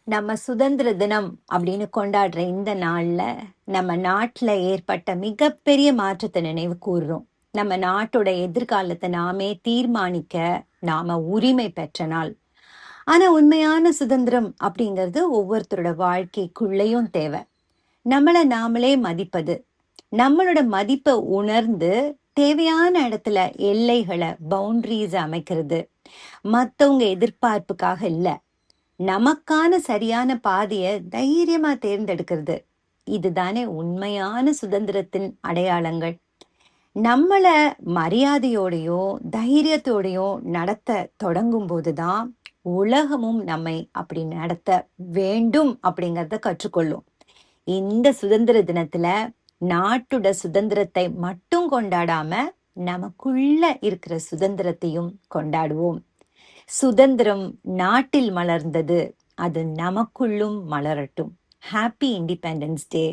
நம்ம சுதந்திர தினம் அப்படின்னு கொண்டாடுற இந்த நாள்ல நம்ம நாட்டுல ஏற்பட்ட மிகப்பெரிய மாற்றத்தை நினைவு கூர்றோம். நம்ம நாட்டோட எதிர்காலத்தை நாமே தீர்மானிக்க நாம உரிமை பெற்ற நாள். ஆனா உண்மையான சுதந்திரம் அப்படிங்கிறது ஒவ்வொருத்தரோட வாழ்க்கைக்குள்ளேயும் தேவை. நம்மளை நாமளே மதிப்பது, நம்மளோட மதிப்பை உணர்ந்து தேவையான இடத்துல எல்லைகளை பவுண்டரிஸ் அமைக்கிறது, மத்தவங்க எதிர்பார்ப்புக்காக இல்ல, நமக்கான சரியான பாதையை தைரியமா தேர்ந்தெடுக்கிறது. இதுதானே உண்மையான சுதந்திரத்தின் அடையாளங்கள். நம்மள மரியாதையோடையும் தைரியத்தோடையும் நடத்த தொடங்கும் போதுதான் உலகமும் நம்மை அப்படி நடத்த வேண்டும் அப்படிங்கறத கற்றுக்கொள்ளும். இந்த சுதந்திர தினத்துல நாட்டோட சுதந்திரத்தை மட்டும் கொண்டாடாம நமக்குள்ள இருக்கிற சுதந்திரத்தையும் கொண்டாடுவோம். சுதந்திரம் நாட்டில் மலர்ந்தது, அது நமக்குள்ளும் மலரட்டும். Happy independence day.